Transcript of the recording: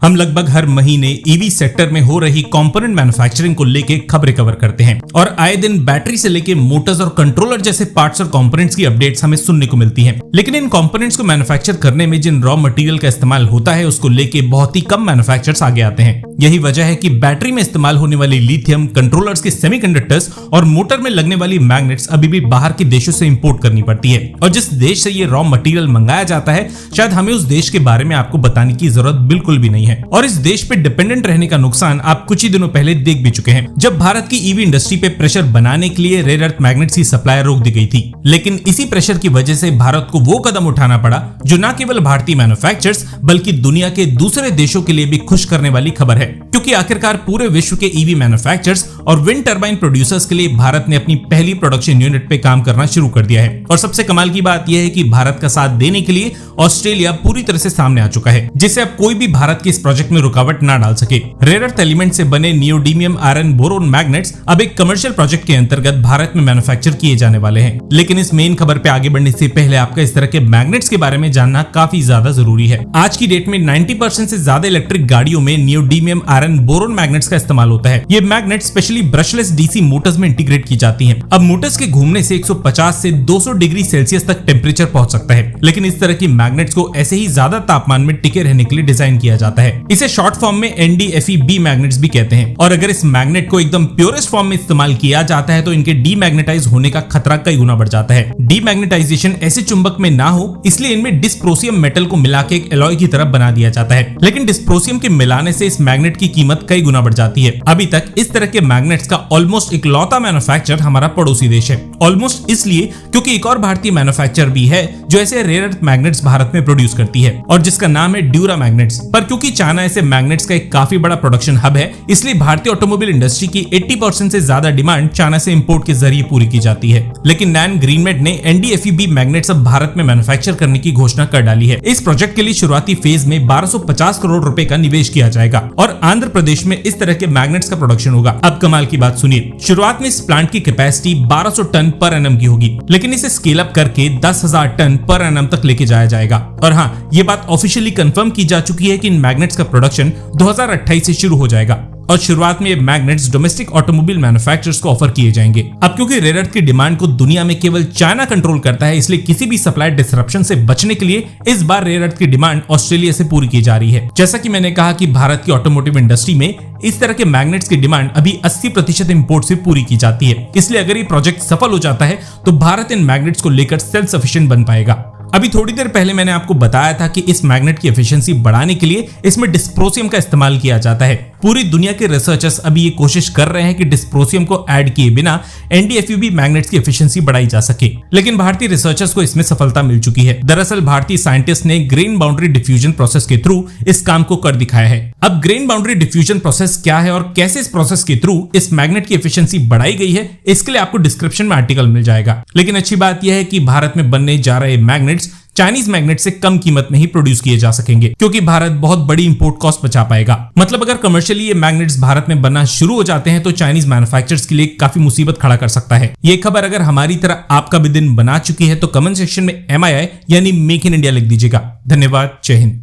हम लगभग हर महीने ईवी सेक्टर में हो रही कंपोनेंट मैन्युफैक्चरिंग को लेके खबरें कवर करते हैं और आए दिन बैटरी से लेके मोटर्स और कंट्रोलर जैसे पार्ट्स और कंपोनेंट्स की अपडेट्स हमें सुनने को मिलती हैं। लेकिन इन कंपोनेंट्स को मैन्युफैक्चर करने में जिन रॉ मटेरियल का इस्तेमाल होता है उसको लेके बहुत ही कम मैन्युफैक्चरर्स आगे आते हैं। यही वजह है कि बैटरी में इस्तेमाल होने वाली लिथियम, कंट्रोलर्स के सेमीकंडक्टर्स और मोटर में लगने वाली मैग्नेट्स अभी भी बाहर के देशों से इंपोर्ट करनी पड़ती है। और जिस देश से ये रॉ मटेरियल मंगाया जाता है शायद हमें उस देश के बारे में आपको बताने की जरूरत बिल्कुल भी नहीं है। और इस देश पे डिपेंडेंट रहने का नुकसान आप कुछ ही दिनों पहले देख भी चुके हैं, जब भारत की ईवी इंडस्ट्री पे प्रेशर बनाने के लिए रेयर अर्थ मैग्नेट्स की सप्लाई रोक दी गई थी। लेकिन इसी प्रेशर की वजह से भारत को वो कदम उठाना पड़ा जो न केवल भारतीय मैन्युफैक्चरर्स बल्कि दुनिया के दूसरे देशों के लिए भी खुश करने वाली खबर है, क्योंकि आखिरकार पूरे विश्व के ईवी मैन्युफैक्चरर्स और विंड टरबाइन प्रोड्यूसर्स के लिए भारत ने अपनी पहली प्रोडक्शन यूनिट पे काम करना शुरू कर दिया है। और सबसे कमाल की बात यह है कि भारत का साथ देने के लिए ऑस्ट्रेलिया पूरी तरह से सामने आ चुका है, जिससे अब कोई भी भारत के इस प्रोजेक्ट में रुकावट ना डाल सके। रेयर अर्थ एलिमेंट से बने नियोडीमियम आयरन बोरोन मैग्नेट्स अब एक कमर्शियल प्रोजेक्ट के अंतर्गत भारत में मैन्युफैक्चर किए जाने वाले हैं। लेकिन इस मेन खबर पे आगे बढ़ने से पहले आपका इस तरह के मैग्नेट्स के बारे में जानना काफी ज्यादा जरूरी है। आज की डेट में 90% से ज्यादा इलेक्ट्रिक गाड़ियों में नियोडीमियम आयरन बोरोन मैग्नेट्स का इस्तेमाल होता है। ये magnet specially brushless DC Motors में इंटीग्रेट की जाती हैं। अब मोटर्स के घूमने से 150 से 200 डिग्री सेल्सियस तक टेम्परेचर पहुंच सकता है, लेकिन इस तरह की मैग्नेट्स को ऐसे ही ज्यादा तापमान में टिके रहने के लिए डिजाइन किया जाता है। इसे शॉर्ट फॉर्म में NdFeB मैग्नेट्स भी कहते हैं। और अगर इस मैग्नेट को एकदम प्योरेस्ट फॉर्म में इस्तेमाल किया जाता है तो इनके डीमैग्नेटाइज होने का खतरा कई गुना बढ़ जाता है। डीमैग्नेटाइजेशन ऐसे चुंबक में ना हो इसलिए इनमें डिस्प्रोसियम मेटल को मिला के एक एलॉय की तरह बना दिया जाता है, लेकिन डिस्प्रोसियम के मिलाने से इस मैग्नेट की कीमत कई गुना बढ़ जाती है। अभी तक इस तरह के मैग्नेट्स का ऑलमोस्ट इकलौता मैन्युफैक्चरर हमारा पड़ोसी देश है। ऑलमोस्ट इसलिए क्योंकि एक और भारतीय मैन्युफैक्चरर भी है जो ऐसे रेयर अर्थ मैग्नेट्स भारत में प्रोड्यूस करती है और जिसका नाम है ड्यूरा मैग्नेट्स। पर क्योंकि चाइना ऐसे मैग्नेट्स का एक काफी बड़ा प्रोडक्शन हब है, इसलिए भारतीय ऑटोमोबाइल इंडस्ट्री की 80% से ज्यादा डिमांड चाइना से इंपोर्ट के जरिए पूरी की जाती है। लेकिन नैन ग्रीनमेड ने NdFeB मैग्नेट्स अब भारत में मैन्युफैक्चर करने की घोषणा कर डाली है। इस प्रोजेक्ट के लिए शुरुआती फेज में 1250 करोड़ रुपए का निवेश किया जाएगा और आंध्र प्रदेश में इस तरह के मैग्नेट्स का प्रोडक्शन होगा। अब कमाल की बात सुनिए, शुरुआत में इस प्लांट की कैपेसिटी 1200 टन पर एनम की होगी, लेकिन इसे स्केल अप करके 10,000 टन पर एनम तक लेके जाया जाएगा। और हाँ, ये बात ऑफिशियली कंफर्म की जा चुकी है कि इन मैग्नेट्स का प्रोडक्शन 2028 से शुरू हो जाएगा और शुरुआत में ये मैग्नेट्स डोमेस्टिक ऑटोमोबाइल मैन्युफैक्चरर्स को ऑफर किए जाएंगे। अब क्योंकि रेयर अर्थ की डिमांड को दुनिया में केवल चाइना कंट्रोल करता है, इसलिए किसी भी सप्लाई डिसरप्शन से बचने के लिए इस बार रेयर अर्थ की डिमांड ऑस्ट्रेलिया से पूरी की जा रही है। जैसा कि मैंने कहा कि भारत की ऑटोमोटिव इंडस्ट्री में इस तरह के मैग्नेट्स की डिमांड अभी 80% इंपोर्ट से पूरी की जाती है। इसलिए अगर ये प्रोजेक्ट सफल हो जाता है तो भारत इन मैग्नेट्स को लेकर सेल्फ सफिशिएंट बन पाएगा। अभी थोड़ी देर पहले मैंने आपको बताया था कि इस मैग्नेट की एफिशिएंसी बढ़ाने के लिए इसमें डिस्प्रोसियम का इस्तेमाल किया जाता है। पूरी दुनिया के रिसर्चर्स अभी ये कोशिश कर रहे हैं कि डिस्प्रोसियम को ऐड किए बिना NdFeB मैग्नेट्स की एफिशिएंसी बढ़ाई जा सके, लेकिन भारतीय रिसर्चर्स को इसमें सफलता मिल चुकी है। दरअसल भारतीय साइंटिस्ट ने ग्रेन बाउंड्री डिफ्यूजन प्रोसेस के थ्रू इस काम को कर दिखाया है। अब ग्रेन बाउंड्री डिफ्यूजन प्रोसेस क्या है और कैसे इस प्रोसेस के थ्रू इस मैग्नेट की एफिशिएंसी बढ़ाई गई है, इसके लिए आपको डिस्क्रिप्शन में आर्टिकल मिल जाएगा। लेकिन अच्छी बात यह है कि भारत में बनने जा रहे मैग्नेट्स चाइनीज मैग्नेट से कम कीमत में ही प्रोड्यूस किए जा सकेंगे, क्योंकि भारत बहुत बड़ी इंपोर्ट कॉस्ट बचा पाएगा। मतलब अगर कमर्शियली ये मैग्नेट्स भारत में बनना शुरू हो जाते हैं तो चाइनीज मैन्युफैक्चरर्स के लिए काफी मुसीबत खड़ा कर सकता है। ये खबर अगर हमारी तरह आपका भी दिन बना चुकी है तो कमेंट सेक्शन में MII यानी मेक इन इंडिया लिख दीजिएगा। धन्यवाद। जय हिंद।